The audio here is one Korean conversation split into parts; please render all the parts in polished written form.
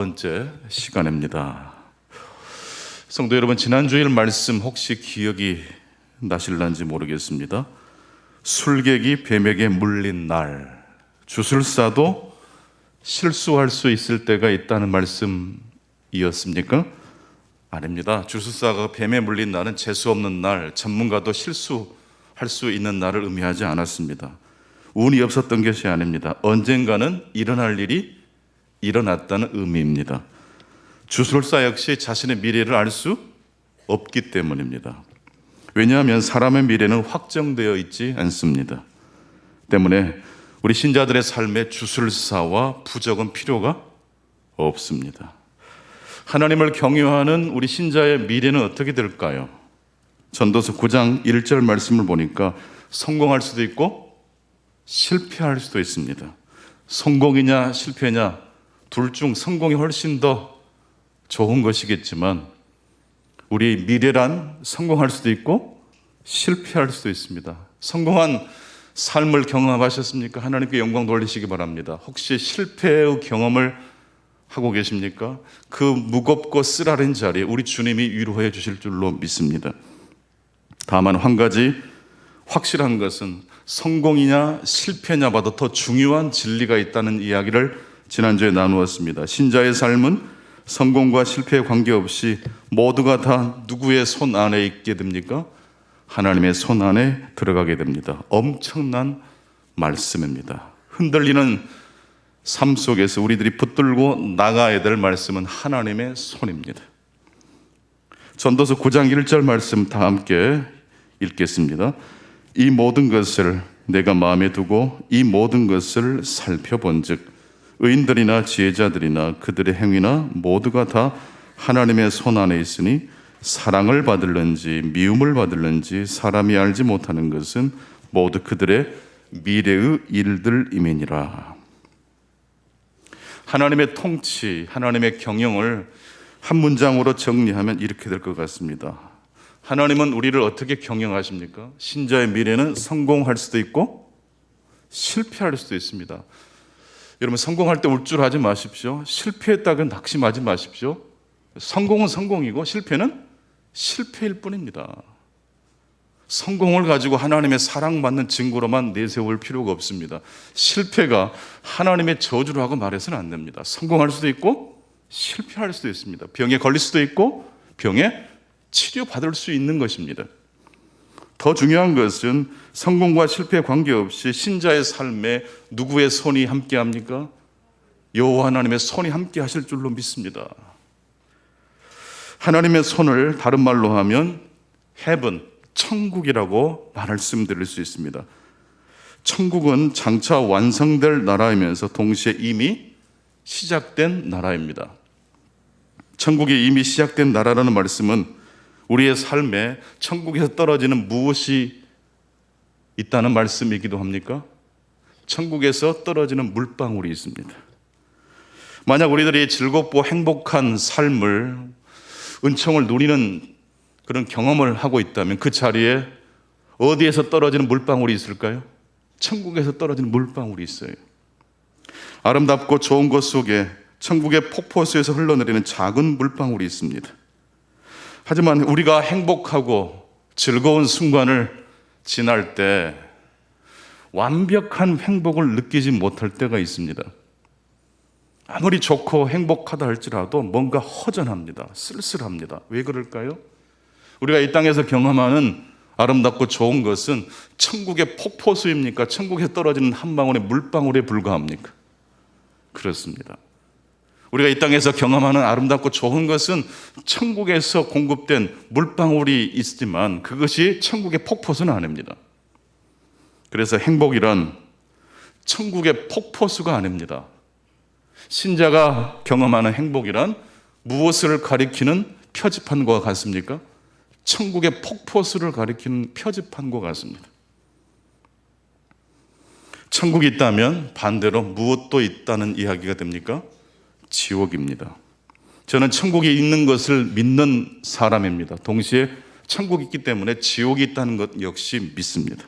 번째 시간입니다. 성도 여러분, 지난 주일 말씀 혹시 기억이 나실런지 모르겠습니다. 술객이 뱀에게 물린 날, 주술사도 실수할 수 있을 때가 있다는 말씀이었습니까? 아닙니다. 주술사가 뱀에 물린 날은 재수 없는 날, 전문가도 실수할 수 있는 날을 의미하지 않았습니다. 운이 없었던 것이 아닙니다. 언젠가는 일어날 일이 일어났다는 의미입니다. 주술사 역시 자신의 미래를 알 수 없기 때문입니다. 왜냐하면 사람의 미래는 확정되어 있지 않습니다. 때문에 우리 신자들의 삶에 주술사와 부적은 필요가 없습니다. 하나님을 경외하는 우리 신자의 미래는 어떻게 될까요? 전도서 9장 1절 말씀을 보니까 성공할 수도 있고 실패할 수도 있습니다. 성공이냐 실패냐 둘 중 성공이 훨씬 더 좋은 것이겠지만 우리 미래란 성공할 수도 있고 실패할 수도 있습니다. 성공한 삶을 경험하셨습니까? 하나님께 영광 돌리시기 바랍니다. 혹시 실패의 경험을 하고 계십니까? 그 무겁고 쓰라린 자리에 우리 주님이 위로해 주실 줄로 믿습니다. 다만 한 가지 확실한 것은 성공이냐 실패냐보다 더 중요한 진리가 있다는 이야기를 지난주에 나누었습니다. 신자의 삶은 성공과 실패에 관계없이 모두가 다 누구의 손 안에 있게 됩니까? 하나님의 손 안에 들어가게 됩니다. 엄청난 말씀입니다. 흔들리는 삶 속에서 우리들이 붙들고 나가야 될 말씀은 하나님의 손입니다. 전도서 9장 1절 말씀 다 함께 읽겠습니다. 이 모든 것을 내가 마음에 두고 이 모든 것을 살펴본즉 의인들이나 지혜자들이나 그들의 행위나 모두가 다 하나님의 손 안에 있으니 사랑을 받을는지 미움을 받을는지 사람이 알지 못하는 것은 모두 그들의 미래의 일들임이니라. 하나님의 통치, 하나님의 경영을 한 문장으로 정리하면 이렇게 될 것 같습니다. 하나님은 우리를 어떻게 경영하십니까? 신자의 미래는 성공할 수도 있고 실패할 수도 있습니다. 여러분, 성공할 때 울줄하지 마십시오. 실패했다고 낙심하지 마십시오. 성공은 성공이고 실패는 실패일 뿐입니다. 성공을 가지고 하나님의 사랑받는 증거로만 내세울 필요가 없습니다. 실패가 하나님의 저주라고 말해서는 안 됩니다. 성공할 수도 있고 실패할 수도 있습니다. 병에 걸릴 수도 있고 병에 치료받을 수 있는 것입니다. 더 중요한 것은 성공과 실패에 관계없이 신자의 삶에 누구의 손이 함께합니까? 여호와 하나님의 손이 함께하실 줄로 믿습니다. 하나님의 손을 다른 말로 하면 heaven, 천국이라고 말씀드릴 수 있습니다. 천국은 장차 완성될 나라이면서 동시에 이미 시작된 나라입니다. 천국이 이미 시작된 나라라는 말씀은 우리의 삶에 천국에서 떨어지는 무엇이 있다는 말씀이기도 합니까? 천국에서 떨어지는 물방울이 있습니다. 만약 우리들이 즐겁고 행복한 삶을, 은총을 누리는 그런 경험을 하고 있다면 그 자리에 어디에서 떨어지는 물방울이 있을까요? 천국에서 떨어지는 물방울이 있어요. 아름답고 좋은 것 속에 천국의 폭포수에서 흘러내리는 작은 물방울이 있습니다. 하지만 우리가 행복하고 즐거운 순간을 지날 때 완벽한 행복을 느끼지 못할 때가 있습니다. 아무리 좋고 행복하다 할지라도 뭔가 허전합니다. 쓸쓸합니다. 왜 그럴까요? 우리가 이 땅에서 경험하는 아름답고 좋은 것은 천국의 폭포수입니까? 천국에 떨어지는 한 방울의 물방울에 불과합니까? 그렇습니다. 우리가 이 땅에서 경험하는 아름답고 좋은 것은 천국에서 공급된 물방울이 있지만 그것이 천국의 폭포수는 아닙니다. 그래서 행복이란 천국의 폭포수가 아닙니다. 신자가 경험하는 행복이란 무엇을 가리키는 표지판과 같습니까? 천국의 폭포수를 가리키는 표지판과 같습니다. 천국이 있다면 반대로 무엇도 있다는 이야기가 됩니까? 지옥입니다. 저는 천국이 있는 것을 믿는 사람입니다. 동시에 천국이 있기 때문에 지옥이 있다는 것 역시 믿습니다.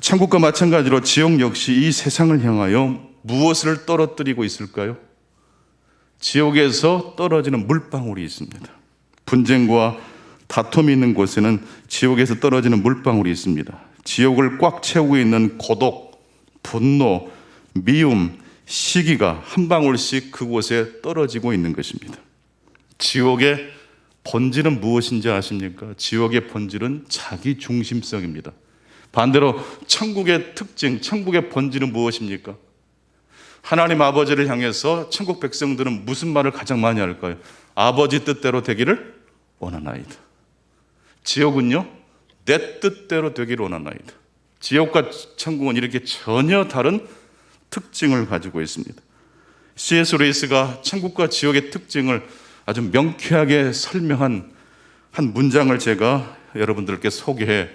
천국과 마찬가지로 지옥 역시 이 세상을 향하여 무엇을 떨어뜨리고 있을까요? 지옥에서 떨어지는 물방울이 있습니다. 분쟁과 다툼이 있는 곳에는 지옥에서 떨어지는 물방울이 있습니다. 지옥을 꽉 채우고 있는 고독, 분노, 미움, 시기가 한 방울씩 그곳에 떨어지고 있는 것입니다. 지옥의 본질은 무엇인지 아십니까? 지옥의 본질은 자기 중심성입니다. 반대로 천국의 특징, 천국의 본질은 무엇입니까? 하나님 아버지를 향해서 천국 백성들은 무슨 말을 가장 많이 할까요? 아버지 뜻대로 되기를 원하나이다. 지옥은요, 내 뜻대로 되기를 원하나이다. 지옥과 천국은 이렇게 전혀 다른 특징을 가지고 있습니다. C.S. 루이스가 천국과 지옥의 특징을 아주 명쾌하게 설명한 한 문장을 제가 여러분들께 소개해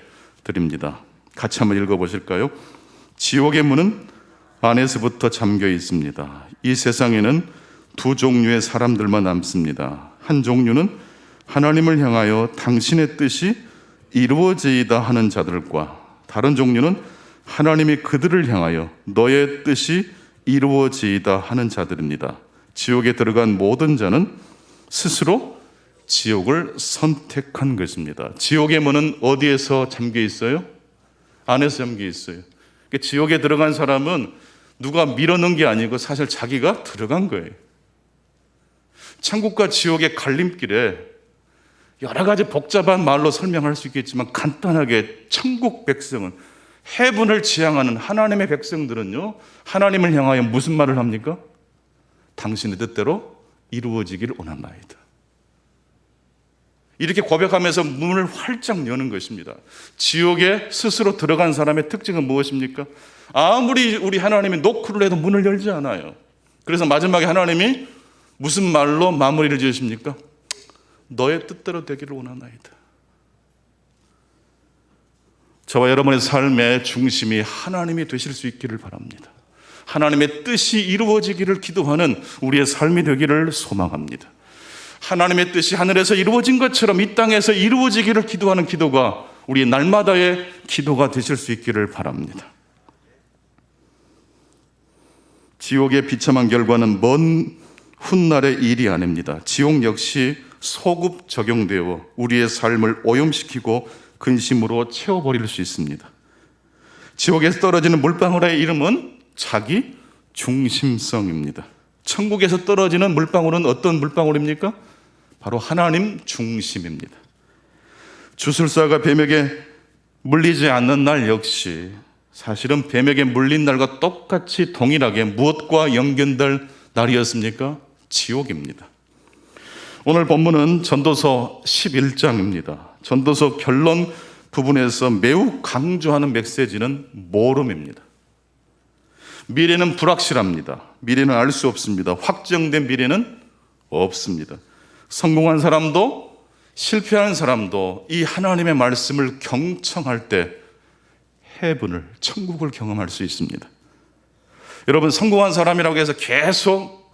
드립니다. 같이 한번 읽어보실까요? 지옥의 문은 안에서부터 잠겨 있습니다. 이 세상에는 두 종류의 사람들만 남습니다. 한 종류는 하나님을 향하여 당신의 뜻이 이루어지이다 하는 자들과, 다른 종류는 하나님이 그들을 향하여 너의 뜻이 이루어지이다 하는 자들입니다. 지옥에 들어간 모든 자는 스스로 지옥을 선택한 것입니다. 지옥의 문은 어디에서 잠겨 있어요? 안에서 잠겨 있어요. 지옥에 들어간 사람은 누가 밀어넣은 게 아니고 사실 자기가 들어간 거예요. 천국과 지옥의 갈림길에 여러 가지 복잡한 말로 설명할 수 있겠지만 간단하게 천국 백성은, 해분을 지향하는 하나님의 백성들은요, 하나님을 향하여 무슨 말을 합니까? 당신의 뜻대로 이루어지기를 원한나이다. 이렇게 고백하면서 문을 활짝 여는 것입니다. 지옥에 스스로 들어간 사람의 특징은 무엇입니까? 아무리 우리 하나님이 노크를 해도 문을 열지 않아요. 그래서 마지막에 하나님이 무슨 말로 마무리를 지으십니까? 너의 뜻대로 되기를 원하나이다. 저와 여러분의 삶의 중심이 하나님이 되실 수 있기를 바랍니다. 하나님의 뜻이 이루어지기를 기도하는 우리의 삶이 되기를 소망합니다. 하나님의 뜻이 하늘에서 이루어진 것처럼 이 땅에서 이루어지기를 기도하는 기도가 우리 날마다의 기도가 되실 수 있기를 바랍니다. 지옥의 비참한 결과는 먼 훗날의 일이 아닙니다. 지옥 역시 소급 적용되어 우리의 삶을 오염시키고 근심으로 채워버릴 수 있습니다. 지옥에서 떨어지는 물방울의 이름은 자기 중심성입니다. 천국에서 떨어지는 물방울은 어떤 물방울입니까? 바로 하나님 중심입니다. 주술사가 뱀에게 물리지 않는 날 역시 사실은 뱀에게 물린 날과 똑같이 동일하게 무엇과 연결될 날이었습니까? 지옥입니다. 오늘 본문은 전도서 11장입니다. 전도서 결론 부분에서 매우 강조하는 메시지는 모름입니다. 미래는 불확실합니다. 미래는 알 수 없습니다. 확정된 미래는 없습니다. 성공한 사람도 실패한 사람도 이 하나님의 말씀을 경청할 때 해븐을, 천국을 경험할 수 있습니다. 여러분, 성공한 사람이라고 해서 계속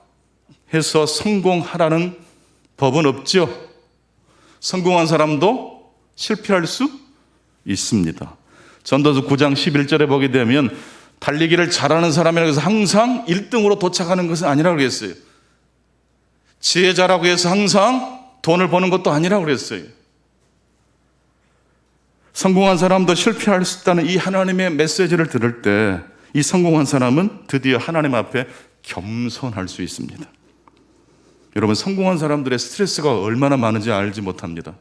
해서 성공하라는 법은 없죠. 성공한 사람도 실패할 수 있습니다. 전도서 9장 11절에 보게 되면 달리기를 잘하는 사람이라고 해서 항상 1등으로 도착하는 것은 아니라고 그랬어요. 지혜자라고 해서 항상 돈을 버는 것도 아니라고 그랬어요. 성공한 사람도 실패할 수 있다는 이 하나님의 메시지를 들을 때 이 성공한 사람은 드디어 하나님 앞에 겸손할 수 있습니다. 여러분, 성공한 사람들의 스트레스가 얼마나 많은지 알지 못합니다.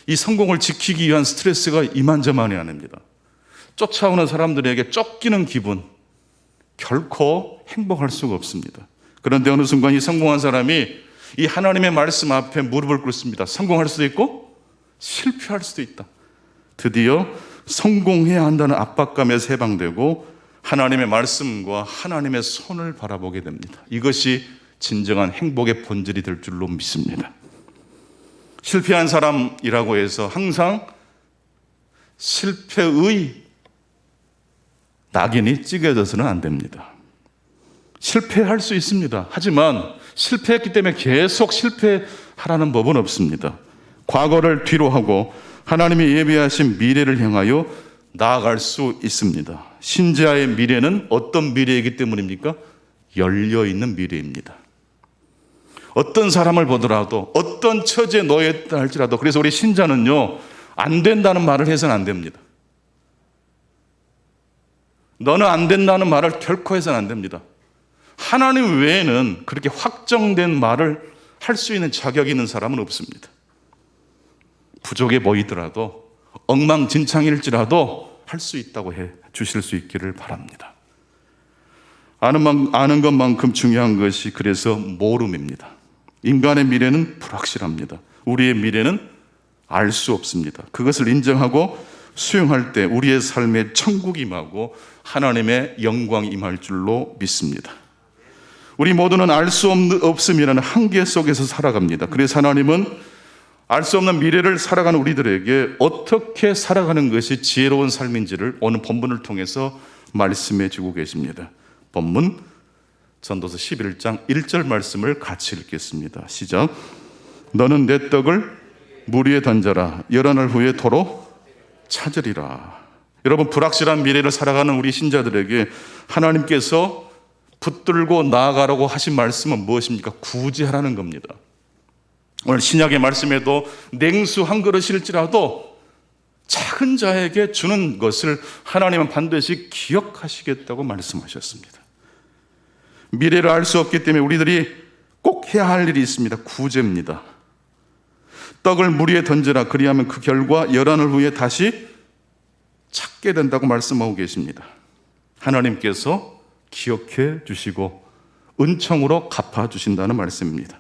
이 성공을 지키기 위한 스트레스가 이만저만이 아닙니다. 쫓아오는 사람들에게 쫓기는 기분, 결코 행복할 수가 없습니다. 그런데 어느 순간 이 성공한 사람이 이 하나님의 말씀 앞에 무릎을 꿇습니다. 성공할 수도 있고 실패할 수도 있다. 드디어 성공해야 한다는 압박감에서 해방되고 하나님의 말씀과 하나님의 손을 바라보게 됩니다. 이것이 진정한 행복의 본질이 될 줄로 믿습니다. 실패한 사람이라고 해서 항상 실패의 낙인이 찍혀져서는 안 됩니다. 실패할 수 있습니다. 하지만 실패했기 때문에 계속 실패하라는 법은 없습니다. 과거를 뒤로 하고 하나님이 예비하신 미래를 향하여 나아갈 수 있습니다. 신자의 미래는 어떤 미래이기 때문입니까? 열려있는 미래입니다. 어떤 사람을 보더라도 어떤 처지에 놓여있다 할지라도, 그래서 우리 신자는요, 안 된다는 말을 해서는 안 됩니다. 너는 안 된다는 말을 결코 해서는 안 됩니다. 하나님 외에는 그렇게 확정된 말을 할 수 있는 자격이 있는 사람은 없습니다. 부족해 보이더라도, 엉망진창일지라도 할 수 있다고 해 주실 수 있기를 바랍니다. 아는 것만큼 중요한 것이 그래서 모름입니다. 인간의 미래는 불확실합니다. 우리의 미래는 알 수 없습니다. 그것을 인정하고 수용할 때 우리의 삶에 천국이 임하고 하나님의 영광이 임할 줄로 믿습니다. 우리 모두는 알 수 없음이라는 한계 속에서 살아갑니다. 그래서 하나님은 알 수 없는 미래를 살아가는 우리들에게 어떻게 살아가는 것이 지혜로운 삶인지를 오늘 본문을 통해서 말씀해 주고 계십니다. 본문 전도서 11장 1절 말씀을 같이 읽겠습니다. 시작. 너는 내 떡을 물 위에 던져라. 여러 날 후에 도로 찾으리라. 여러분, 불확실한 미래를 살아가는 우리 신자들에게 하나님께서 붙들고 나아가라고 하신 말씀은 무엇입니까? 구제하라는 겁니다. 오늘 신약의 말씀에도 냉수 한 그릇일지라도 작은 자에게 주는 것을 하나님은 반드시 기억하시겠다고 말씀하셨습니다. 미래를 알 수 없기 때문에 우리들이 꼭 해야 할 일이 있습니다. 구제입니다. 떡을 물 위에 던져라. 그리하면 그 결과 열한을 후에 다시 찾게 된다고 말씀하고 계십니다. 하나님께서 기억해 주시고 은총으로 갚아주신다는 말씀입니다.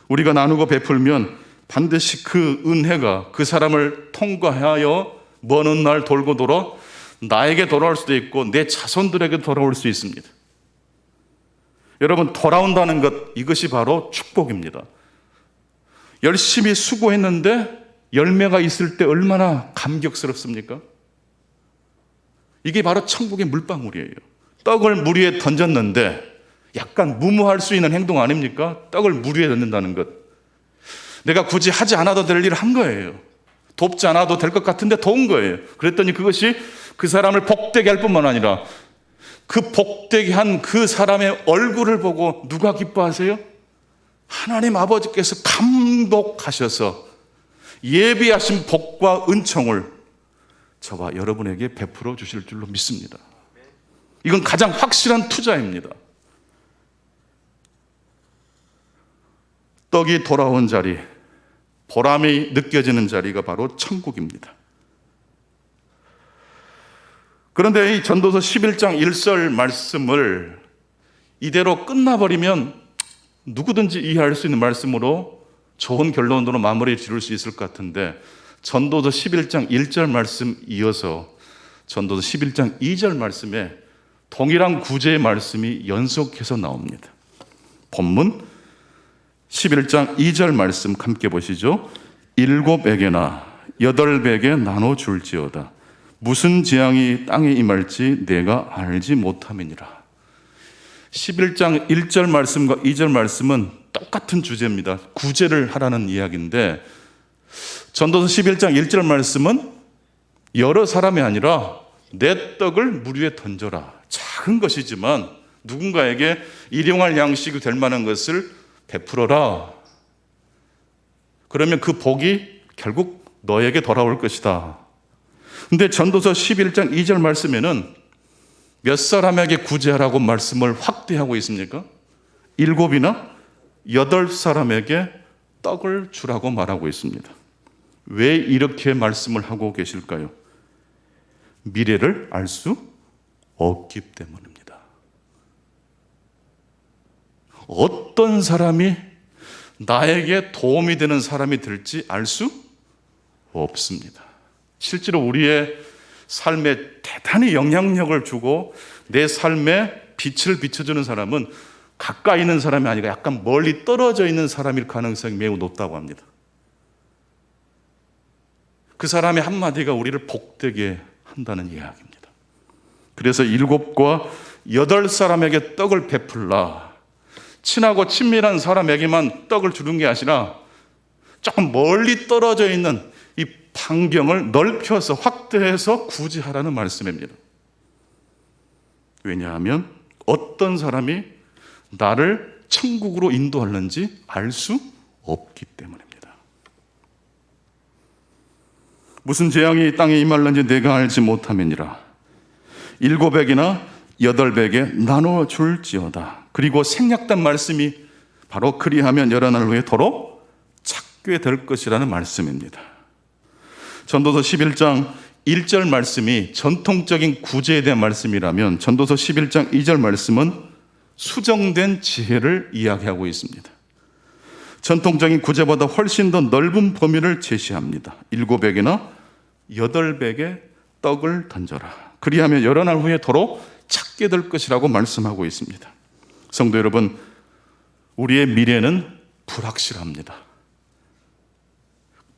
우리가 나누고 베풀면 반드시 그 은혜가 그 사람을 통과하여 먼 훗날 돌고 돌아 나에게 돌아올 수도 있고 내 자손들에게 돌아올 수 있습니다. 여러분, 돌아온다는 것, 이것이 바로 축복입니다. 열심히 수고했는데 열매가 있을 때 얼마나 감격스럽습니까? 이게 바로 천국의 물방울이에요. 떡을 물 위에 던졌는데 약간 무모할 수 있는 행동 아닙니까? 떡을 물 위에 던진다는 것. 내가 굳이 하지 않아도 될 일을 한 거예요. 돕지 않아도 될 것 같은데 도운 거예요. 그랬더니 그것이 그 사람을 복되게 할 뿐만 아니라 그 복되게 한 그 사람의 얼굴을 보고 누가 기뻐하세요? 하나님 아버지께서 감독하셔서 예비하신 복과 은총을 저와 여러분에게 베풀어 주실 줄로 믿습니다. 이건 가장 확실한 투자입니다. 떡이 돌아온 자리, 보람이 느껴지는 자리가 바로 천국입니다. 그런데 이 전도서 11장 1절 말씀을 이대로 끝나버리면 누구든지 이해할 수 있는 말씀으로 좋은 결론으로 마무리 지을 수 있을 것 같은데, 전도서 11장 1절 말씀 이어서 전도서 11장 2절 말씀에 동일한 구제의 말씀이 연속해서 나옵니다. 본문 11장 2절 말씀 함께 보시죠. 7에게나 8에게 나눠줄지어다. 무슨 재앙이 땅에 임할지 내가 알지 못함이니라. 11장 1절 말씀과 2절 말씀은 똑같은 주제입니다. 구제를 하라는 이야기인데, 전도서 11장 1절 말씀은 여러 사람이 아니라 내 떡을 물 위에 던져라. 작은 것이지만 누군가에게 일용할 양식이 될 만한 것을 베풀어라. 그러면 그 복이 결국 너에게 돌아올 것이다. 근데 전도서 11장 2절 말씀에는 몇 사람에게 구제하라고 말씀을 확대하고 있습니까? 7이나 8사람에게 떡을 주라고 말하고 있습니다. 왜 이렇게 말씀을 하고 계실까요? 미래를 알 수 없기 때문입니다. 어떤 사람이 나에게 도움이 되는 사람이 될지 알 수 없습니다. 실제로 우리의 삶에 대단히 영향력을 주고 내 삶에 빛을 비춰주는 사람은 가까이 있는 사람이 아니라 약간 멀리 떨어져 있는 사람일 가능성이 매우 높다고 합니다. 그 사람의 한마디가 우리를 복되게 한다는 이야기입니다. 그래서 7과 8사람에게 떡을 베풀라. 친하고 친밀한 사람에게만 떡을 주는 게 아니라 조금 멀리 떨어져 있는 이 반경을 넓혀서 확대해서 구제하라는 말씀입니다. 왜냐하면 어떤 사람이 나를 천국으로 인도하는지 알 수 없기 때문입니다. 무슨 재앙이 땅에 임할는지 내가 알지 못함이니라. 7백이나 8백에 나눠줄지어다. 그리고 생략된 말씀이 바로 그리하면 여러 날 후에 도로 찾게 될 것이라는 말씀입니다. 전도서 11장 1절 말씀이 전통적인 구제에 대한 말씀이라면 전도서 11장 2절 말씀은 수정된 지혜를 이야기하고 있습니다. 전통적인 구제보다 훨씬 더 넓은 범위를 제시합니다. 7백이나 8백의 떡을 던져라. 그리하면 여러 날 후에 도로 찾게 될 것이라고 말씀하고 있습니다. 성도 여러분, 우리의 미래는 불확실합니다.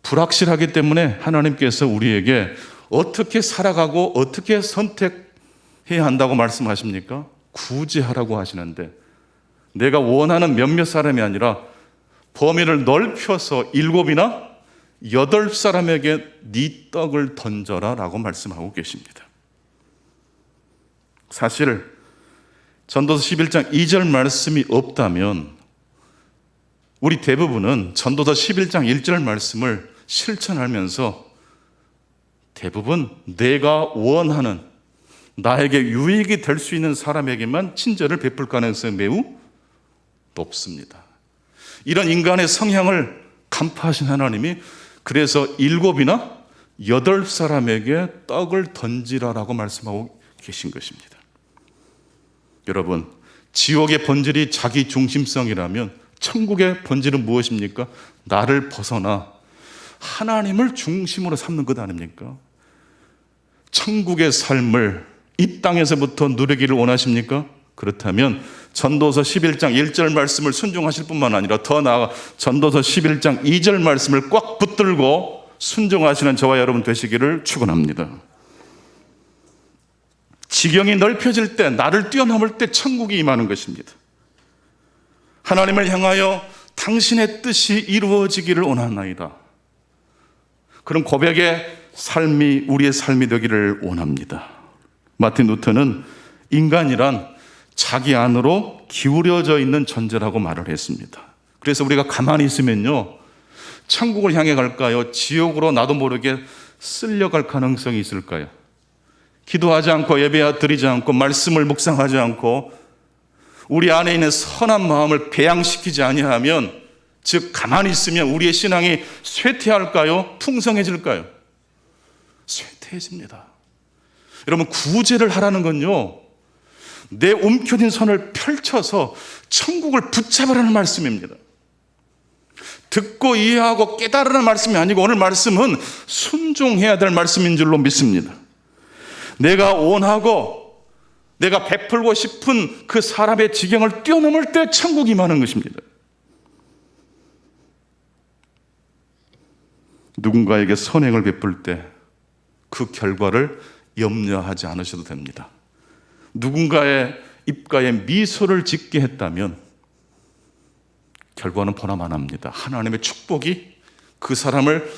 불확실하기 때문에 하나님께서 우리에게 어떻게 살아가고 어떻게 선택해야 한다고 말씀하십니까? 구제하라고 하시는데 내가 원하는 몇몇 사람이 아니라 범위를 넓혀서 7이나 8사람에게 네 떡을 던져라 라고 말씀하고 계십니다. 사실 전도서 11장 2절 말씀이 없다면 우리 대부분은 전도서 11장 1절 말씀을 실천하면서 대부분 내가 원하는 나에게 유익이 될 수 있는 사람에게만 친절을 베풀 가능성이 매우 높습니다. 이런 인간의 성향을 간파하신 하나님이 그래서 7이나 8사람에게 떡을 던지라라고 말씀하고 계신 것입니다. 여러분, 지옥의 본질이 자기 중심성이라면 천국의 본질은 무엇입니까? 나를 벗어나 하나님을 중심으로 삼는 것 아닙니까? 천국의 삶을 이 땅에서부터 누리기를 원하십니까? 그렇다면 전도서 11장 1절 말씀을 순종하실 뿐만 아니라 더 나아가 전도서 11장 2절 말씀을 꽉 붙들고 순종하시는 저와 여러분 되시기를 축원합니다. 지경이 넓혀질 때, 나를 뛰어넘을 때 천국이 임하는 것입니다. 하나님을 향하여 당신의 뜻이 이루어지기를 원하나이다. 그런 고백의 삶이 우리의 삶이 되기를 원합니다. 마틴 루터는 인간이란 자기 안으로 기울여져 있는 존재라고 말을 했습니다. 그래서 우리가 가만히 있으면요, 천국을 향해 갈까요? 지옥으로 나도 모르게 쓸려갈 가능성이 있을까요? 기도하지 않고 예배 드리지 않고 말씀을 묵상하지 않고 우리 안에 있는 선한 마음을 배양시키지 아니하면, 즉 가만히 있으면 우리의 신앙이 쇠퇴할까요? 풍성해질까요? 쇠퇴해집니다. 여러분, 구제를 하라는 건요, 내 움켜쥔 손을 펼쳐서 천국을 붙잡으라는 말씀입니다. 듣고 이해하고 깨달으라는 말씀이 아니고 오늘 말씀은 순종해야 될 말씀인 줄로 믿습니다. 내가 원하고 내가 베풀고 싶은 그 사람의 지경을 뛰어넘을 때 천국이 임하는 것입니다. 누군가에게 선행을 베풀 때 그 결과를 염려하지 않으셔도 됩니다. 누군가의 입가에 미소를 짓게 했다면 결과는 보나마납니다. 하나님의 축복이 그 사람을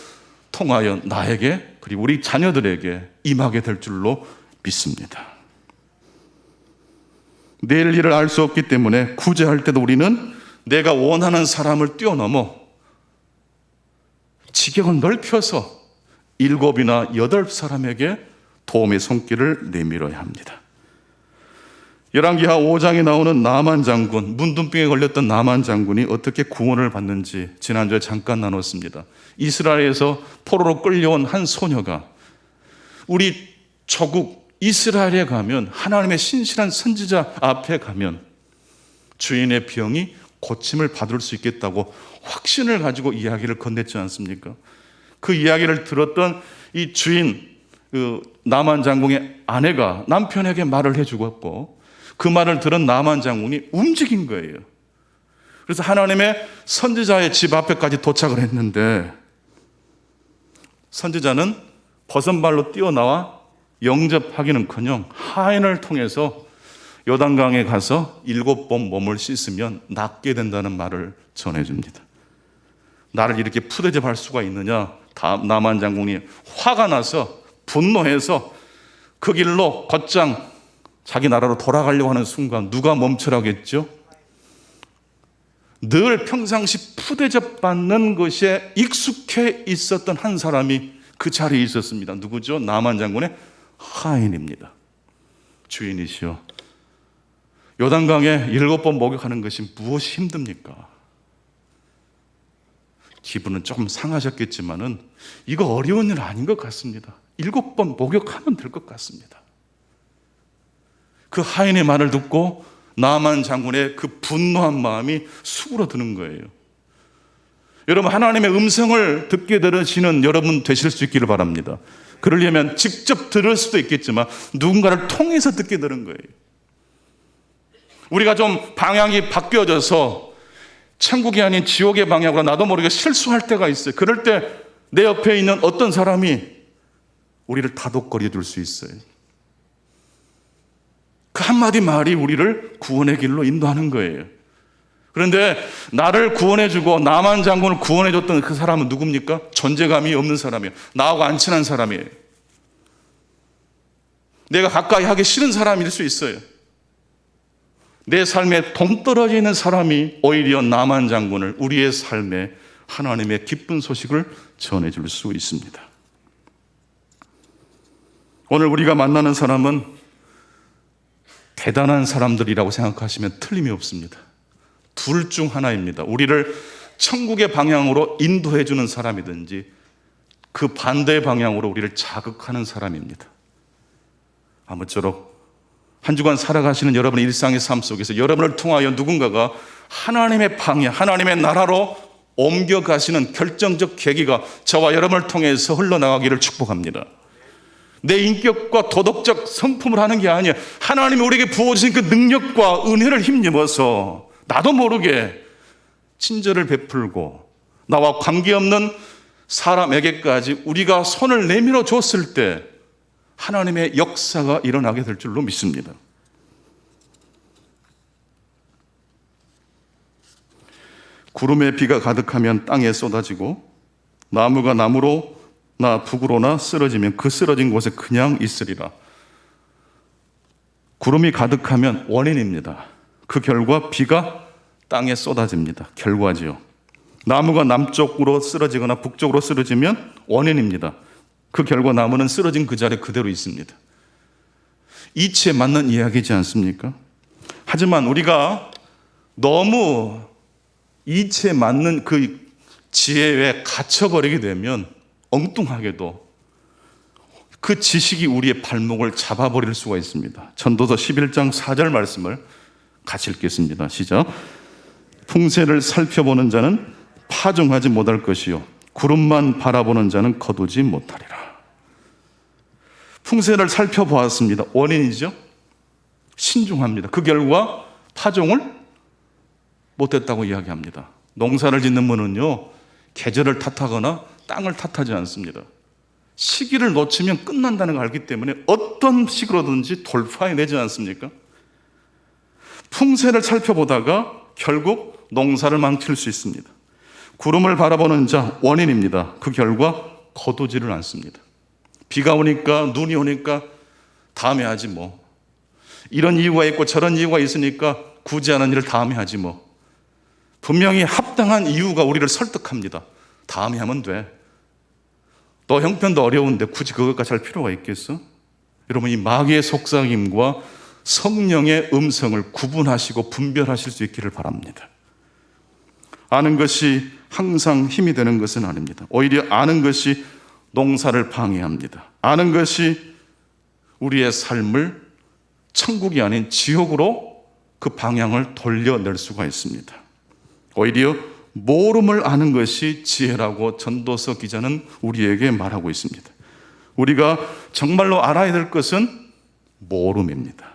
통하여 나에게 그리고 우리 자녀들에게 임하게 될 줄로 믿습니다. 내일 일을 알 수 없기 때문에 구제할 때도 우리는 내가 원하는 사람을 뛰어넘어 지경을 넓혀서 7이나 8사람에게 도움의 손길을 내밀어야 합니다. 열왕기하 5장에 나오는 나만 장군, 문둥병에 걸렸던 나만 장군이 어떻게 구원을 받는지 지난주에 잠깐 나눴습니다. 이스라엘에서 포로로 끌려온 한 소녀가 우리 조국 이스라엘에 가면, 하나님의 신실한 선지자 앞에 가면 주인의 병이 고침을 받을 수 있겠다고 확신을 가지고 이야기를 건넸지 않습니까? 그 이야기를 들었던 이 주인, 나만 장군의 아내가 남편에게 말을 해주었고, 그 말을 들은 나만 장군이 움직인 거예요. 그래서 하나님의 선지자의 집 앞에까지 도착을 했는데, 선지자는 버선발로 뛰어나와 영접하기는커녕 하인을 통해서 요단강에 가서 7번 몸을 씻으면 낫게 된다는 말을 전해줍니다. 나를 이렇게 푸대접할 수가 있느냐? 나만 장군이 화가 나서 분노해서 그 길로 곧장 자기 나라로 돌아가려고 하는 순간 누가 멈추라고 했죠? 늘 평상시 푸대접 받는 것에 익숙해 있었던 한 사람이 그 자리에 있었습니다. 누구죠? 나만 장군의 하인입니다. 주인이시여, 요단강에 7번 목욕하는 것이 무엇이 힘듭니까? 기분은 조금 상하셨겠지만은 이거 어려운 일 아닌 것 같습니다. 7번 목욕하면 될 것 같습니다. 그 하인의 말을 듣고 나만 장군의 그 분노한 마음이 수그러드는 거예요. 여러분, 하나님의 음성을 듣게 되시는 여러분 되실 수 있기를 바랍니다. 그러려면 직접 들을 수도 있겠지만 누군가를 통해서 듣게 되는 거예요. 우리가 좀 방향이 바뀌어져서 천국이 아닌 지옥의 방향으로 나도 모르게 실수할 때가 있어요. 그럴 때 내 옆에 있는 어떤 사람이 우리를 다독거려 줄 수 있어요. 그 한마디 말이 우리를 구원의 길로 인도하는 거예요. 그런데 나를 구원해주고 나만 장군을 구원해줬던 그 사람은 누굽니까? 존재감이 없는 사람이에요. 나하고 안 친한 사람이에요. 내가 가까이 하기 싫은 사람일 수 있어요. 내 삶에 동떨어져 있는 사람이 오히려 나만 장군을, 우리의 삶에 하나님의 기쁜 소식을 전해줄 수 있습니다. 오늘 우리가 만나는 사람은 대단한 사람들이라고 생각하시면 틀림이 없습니다. 둘 중 하나입니다. 우리를 천국의 방향으로 인도해 주는 사람이든지 그 반대의 방향으로 우리를 자극하는 사람입니다. 아무쪼록 한 주간 살아가시는 여러분의 일상의 삶 속에서 여러분을 통하여 누군가가 하나님의 방향, 하나님의 나라로 옮겨가시는 결정적 계기가 저와 여러분을 통해서 흘러나가기를 축복합니다. 내 인격과 도덕적 성품을 하는 게 아니에요. 하나님이 우리에게 부어주신 그 능력과 은혜를 힘입어서 나도 모르게 친절을 베풀고 나와 관계없는 사람에게까지 우리가 손을 내밀어 줬을 때 하나님의 역사가 일어나게 될 줄로 믿습니다. 구름에 비가 가득하면 땅에 쏟아지고 나무가 나무로 나 북으로나 쓰러지면 그 쓰러진 곳에 그냥 있으리라. 구름이 가득하면 원인입니다. 그 결과 비가 땅에 쏟아집니다. 결과지요. 나무가 남쪽으로 쓰러지거나 북쪽으로 쓰러지면 원인입니다. 그 결과 나무는 쓰러진 그 자리에 그대로 있습니다. 이치에 맞는 이야기지 않습니까? 하지만 우리가 너무 이치에 맞는 그 지혜에 갇혀버리게 되면 엉뚱하게도 그 지식이 우리의 발목을 잡아버릴 수가 있습니다. 전도서 11장 4절 말씀을 같이 읽겠습니다. 시작. 풍세를 살펴보는 자는 파종하지 못할 것이요 구름만 바라보는 자는 거두지 못하리라. 풍세를 살펴보았습니다. 원인이죠. 신중합니다. 그 결과 파종을 못했다고 이야기합니다. 농사를 짓는 분은요, 계절을 탓하거나 땅을 탓하지 않습니다. 시기를 놓치면 끝난다는 걸 알기 때문에 어떤 식으로든지 돌파해내지 않습니까? 풍세를 살펴보다가 결국 농사를 망칠 수 있습니다. 구름을 바라보는 자 원인입니다. 그 결과 거두지를 않습니다. 비가 오니까 눈이 오니까 다음에 하지 뭐. 이런 이유가 있고 저런 이유가 있으니까 굳이 하는 일을 다음에 하지 뭐. 분명히 합당한 이유가 우리를 설득합니다. 다음에 하면 돼. 너 형편도 어려운데 굳이 그것까지 할 필요가 있겠어? 여러분, 이 마귀의 속삭임과 성령의 음성을 구분하시고 분별하실 수 있기를 바랍니다. 아는 것이 항상 힘이 되는 것은 아닙니다. 오히려 아는 것이 농사를 방해합니다. 아는 것이 우리의 삶을 천국이 아닌 지옥으로 그 방향을 돌려낼 수가 있습니다. 오히려 모름을 아는 것이 지혜라고 전도서 기자는 우리에게 말하고 있습니다. 우리가 정말로 알아야 될 것은 모름입니다.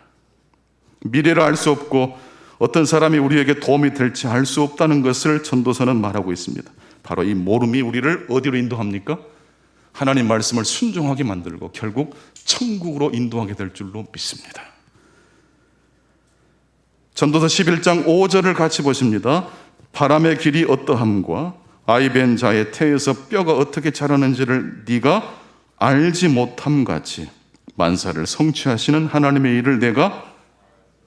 미래를 알 수 없고 어떤 사람이 우리에게 도움이 될지 알 수 없다는 것을 전도서는 말하고 있습니다. 바로 이 모름이 우리를 어디로 인도합니까? 하나님 말씀을 순종하게 만들고 결국 천국으로 인도하게 될 줄로 믿습니다. 전도서 11장 5절을 같이 보십니다. 바람의 길이 어떠함과 아이벤 자의 태에서 뼈가 어떻게 자라는지를 네가 알지 못함 같이 만사를 성취하시는 하나님의 일을 내가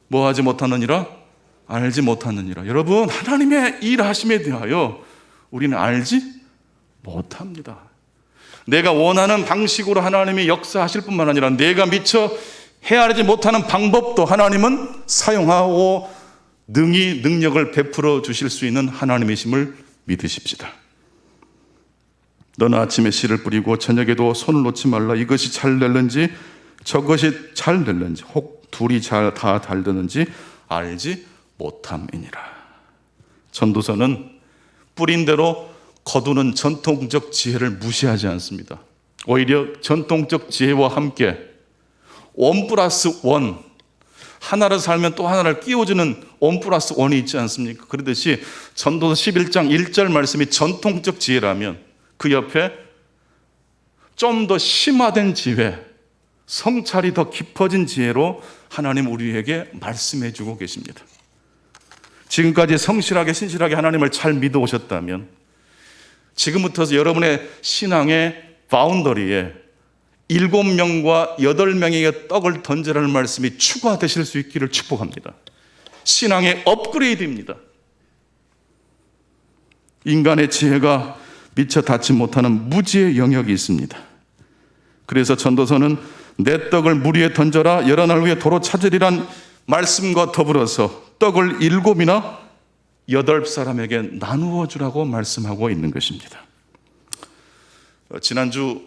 뭐 하지 못하느니라? 알지 못하느니라. 여러분, 하나님의 일하심에 대하여 우리는 알지 못합니다. 내가 원하는 방식으로 하나님이 역사하실 뿐만 아니라 내가 미처 헤아리지 못하는 방법도 하나님은 사용하고 능히 능력을 베풀어 주실 수 있는 하나님이심을 믿으십시다. 너는 아침에 씨를 뿌리고 저녁에도 손을 놓지 말라. 이것이 잘 될는지 저것이 잘 될는지 혹 둘이 다 잘 되는지 알지 못함이니라. 전도서는 뿌린 대로 거두는 전통적 지혜를 무시하지 않습니다. 오히려 전통적 지혜와 함께 1+1, 하나를 살면 또 하나를 끼워주는 1+1이 있지 않습니까? 그러듯이 전도서 11장 1절 말씀이 전통적 지혜라면 그 옆에 좀 더 심화된 지혜, 성찰이 더 깊어진 지혜로 하나님 우리에게 말씀해 주고 계십니다. 지금까지 성실하게 신실하게 하나님을 잘 믿어 오셨다면 지금부터 여러분의 신앙의 바운더리에 7명과 8명에게 떡을 던지라는 말씀이 추가되실 수 있기를 축복합니다. 신앙의 업그레이드입니다. 인간의 지혜가 미처 닿지 못하는 무지의 영역이 있습니다. 그래서 전도서는 내 떡을 물 위에 던져라 여러 날 후에 도로 찾으리란 말씀과 더불어서 떡을 7이나 8사람에게 나누어 주라고 말씀하고 있는 것입니다. 지난주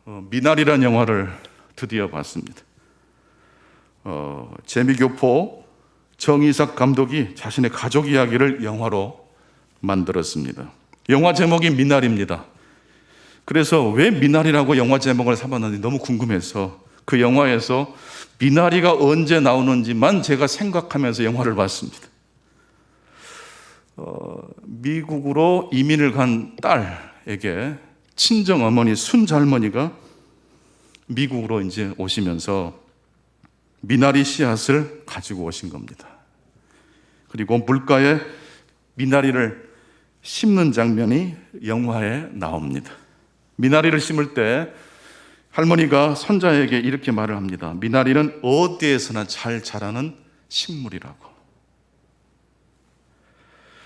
미나리란 영화를 드디어 봤습니다. 재미교포 정이삭 감독이 자신의 가족 이야기를 영화로 만들었습니다. 영화 제목이 미나리입니다. 그래서 왜 미나리라고 영화 제목을 삼았는지 너무 궁금해서 그 영화에서 미나리가 언제 나오는지만 제가 생각하면서 영화를 봤습니다. 미국으로 이민을 간 딸에게 친정 어머니 순잘머니가 미국으로 이제 오시면서 미나리 씨앗을 가지고 오신 겁니다. 그리고 물가에 미나리를 심는 장면이 영화에 나옵니다. 미나리를 심을 때 할머니가 손자에게 이렇게 말을 합니다. 미나리는 어디에서나 잘 자라는 식물이라고.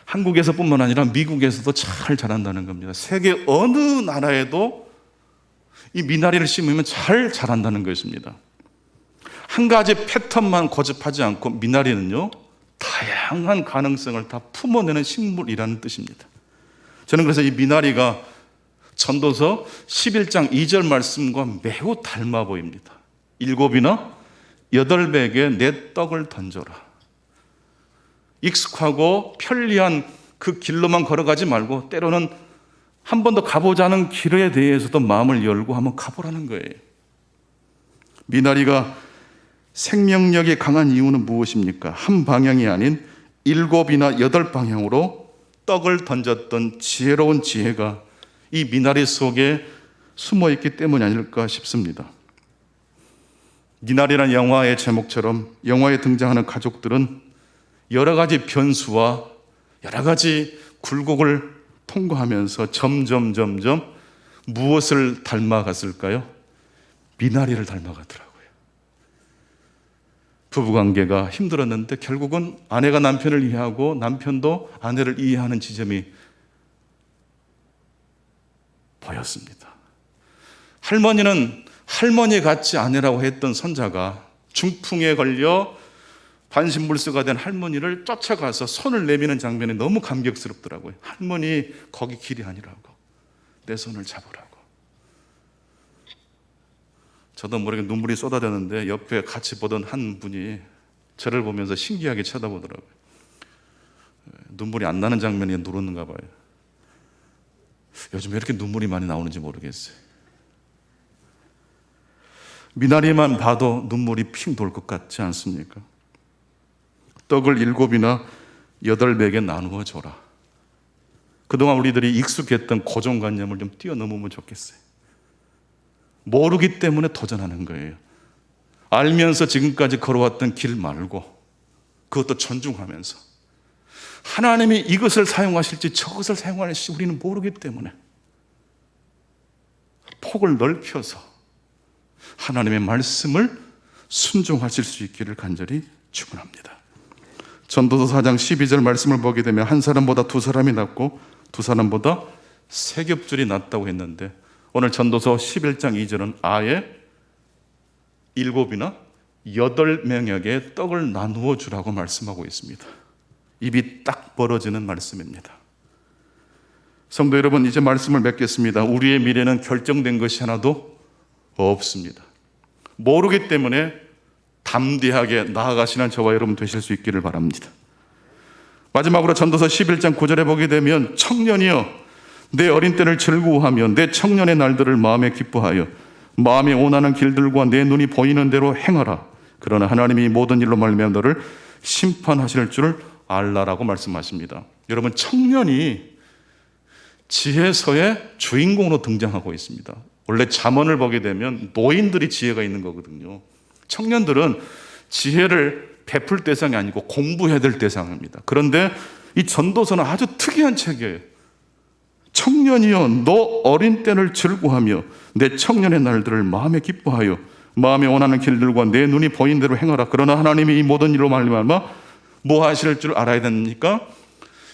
한국에서뿐만 아니라 미국에서도 잘 자란다는 겁니다. 세계 어느 나라에도 이 미나리를 심으면 잘 자란다는 것입니다. 한 가지 패턴만 고집하지 않고 미나리는요, 다양한 가능성을 다 품어내는 식물이라는 뜻입니다. 저는 그래서 이 미나리가 전도서 11장 2절 말씀과 매우 닮아 보입니다. 7이나 8백에 내 떡을 던져라. 익숙하고 편리한 그 길로만 걸어가지 말고 때로는 한 번 더 가보자는 길에 대해서도 마음을 열고 한번 가보라는 거예요. 미나리가 생명력이 강한 이유는 무엇입니까? 한 방향이 아닌 7이나 8방향으로 떡을 던졌던 지혜로운 지혜가 이 미나리 속에 숨어 있기 때문이 아닐까 싶습니다. 미나리라는 영화의 제목처럼 영화에 등장하는 가족들은 여러 가지 변수와 여러 가지 굴곡을 통과하면서 점점 무엇을 닮아갔을까요? 미나리를 닮아가더라고요. 부부관계가 힘들었는데 결국은 아내가 남편을 이해하고 남편도 아내를 이해하는 지점이 보였습니다. 할머니는 할머니 같지 않으라고 했던 손자가 중풍에 걸려 반신불수가 된 할머니를 쫓아가서 손을 내미는 장면이 너무 감격스럽더라고요. 할머니 거기 길이 아니라고 내 손을 잡으라고. 저도 모르게 눈물이 쏟아졌는데 옆에 같이 보던 한 분이 저를 보면서 신기하게 쳐다보더라고요. 눈물이 안 나는 장면이 누르는가 봐요. 요즘 왜 이렇게 눈물이 많이 나오는지 모르겠어요. 미나리만 봐도 눈물이 핑 돌 것 같지 않습니까? 떡을 7이나 8백에 나누어 줘라. 그동안 우리들이 익숙했던 고정관념을 좀 뛰어넘으면 좋겠어요. 모르기 때문에 도전하는 거예요. 알면서 지금까지 걸어왔던 길 말고 그것도 존중하면서 하나님이 이것을 사용하실지 저것을 사용하실지 우리는 모르기 때문에 폭을 넓혀서 하나님의 말씀을 순종하실 수 있기를 간절히 축원합니다. 전도서 4장 12절 말씀을 보게 되면 한 사람보다 두 사람이 낫고 두 사람보다 세 겹줄이 낫다고 했는데, 오늘 전도서 11장 2절은 아예 7이나 8명에게 떡을 나누어 주라고 말씀하고 있습니다. 입이 딱 벌어지는 말씀입니다. 성도 여러분, 이제 말씀을 맺겠습니다. 우리의 미래는 결정된 것이 하나도 없습니다. 모르기 때문에 담대하게 나아가시는 저와 여러분 되실 수 있기를 바랍니다. 마지막으로 전도서 11장 9절에 보게 되면 청년이여 내 어린 때를 즐거워하며 내 청년의 날들을 마음에 기뻐하여 마음에 원하는 길들과 내 눈이 보이는 대로 행하라. 그러나 하나님이 모든 일로 말미암아 너를 심판하실 줄 알라라고 말씀하십니다. 여러분, 청년이 지혜서의 주인공으로 등장하고 있습니다. 원래 잠언을 보게 되면 노인들이 지혜가 있는 거거든요. 청년들은 지혜를 베풀 대상이 아니고 공부해야 될 대상입니다. 그런데 이 전도서는 아주 특이한 책이에요. 청년이여 너 어린 때를 즐거워하며 내 청년의 날들을 마음에 기뻐하여 마음에 원하는 길들과 내 눈이 보인 대로 행하라. 그러나 하나님이 이 모든 일로 말미암아 뭐 하실 줄 알아야 됩니까?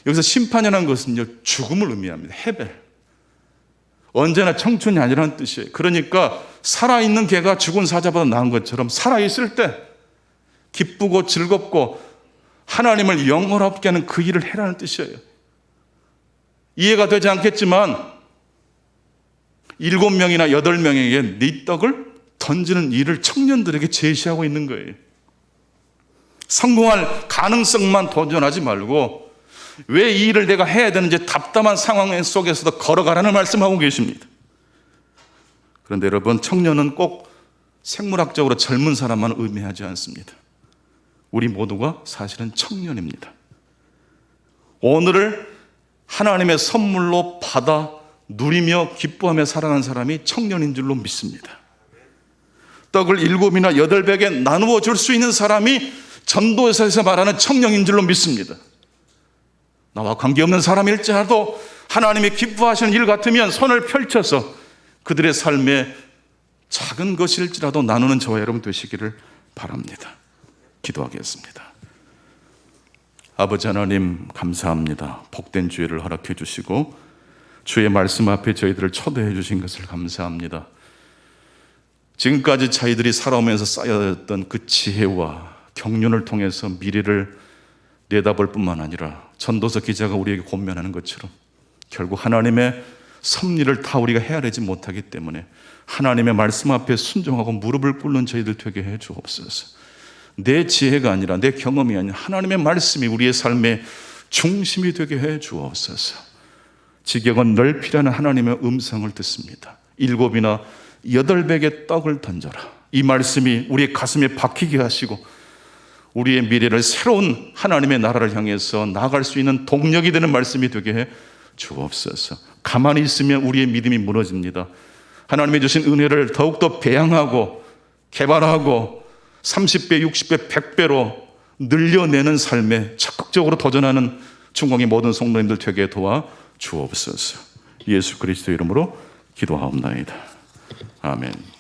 여기서 심판이라는 것은요, 죽음을 의미합니다. 해벨. 언제나 청춘이 아니라는 뜻이에요. 그러니까 살아있는 개가 죽은 사자보다 나은 것처럼 살아있을 때 기쁘고 즐겁고 하나님을 영원롭게 하는 그 일을 해라는 뜻이에요. 이해가 되지 않겠지만 7명이나 8명에게 네 떡을 던지는 일을 청년들에게 제시하고 있는 거예요. 성공할 가능성만 도전하지 말고 왜 이 일을 내가 해야 되는지 답답한 상황 속에서도 걸어가라는 말씀하고 계십니다. 그런데 여러분, 청년은 꼭 생물학적으로 젊은 사람만 의미하지 않습니다. 우리 모두가 사실은 청년입니다. 오늘을 하나님의 선물로 받아 누리며 기뻐하며 살아가는 사람이 청년인 줄로 믿습니다. 떡을 7이나 8배에 나누어 줄 수 있는 사람이 전도서에서 말하는 청년인 줄로 믿습니다. 나와 관계없는 사람일지라도 하나님이 기뻐하시는 일 같으면 손을 펼쳐서 그들의 삶에 작은 것일지라도 나누는 저와 여러분 되시기를 바랍니다. 기도하겠습니다. 아버지 하나님, 감사합니다. 복된 주일을 허락해 주시고 주의 말씀 앞에 저희들을 초대해 주신 것을 감사합니다. 지금까지 저희들이 살아오면서 쌓여졌던 그 지혜와 경륜을 통해서 미래를 내다볼 뿐만 아니라 전도서 기자가 우리에게 권면하는 것처럼 결국 하나님의 섭리를 다 우리가 헤아리지 못하기 때문에 하나님의 말씀 앞에 순종하고 무릎을 꿇는 저희들 되게 해 주옵소서. 내 지혜가 아니라 내 경험이 아니라 하나님의 말씀이 우리의 삶의 중심이 되게 해 주옵소서. 지경은 넓히라는 하나님의 음성을 듣습니다. 7이나 8배의 떡을 던져라. 이 말씀이 우리의 가슴에 박히게 하시고 우리의 미래를 새로운 하나님의 나라를 향해서 나아갈 수 있는 동력이 되는 말씀이 되게 해 주옵소서. 가만히 있으면 우리의 믿음이 무너집니다. 하나님이 주신 은혜를 더욱더 배양하고 개발하고 30배, 60배, 100배로 늘려내는 삶에 적극적으로 도전하는 중공의 모든 성도님들 되게 도와 주옵소서. 예수 그리스도 이름으로 기도하옵나이다. 아멘.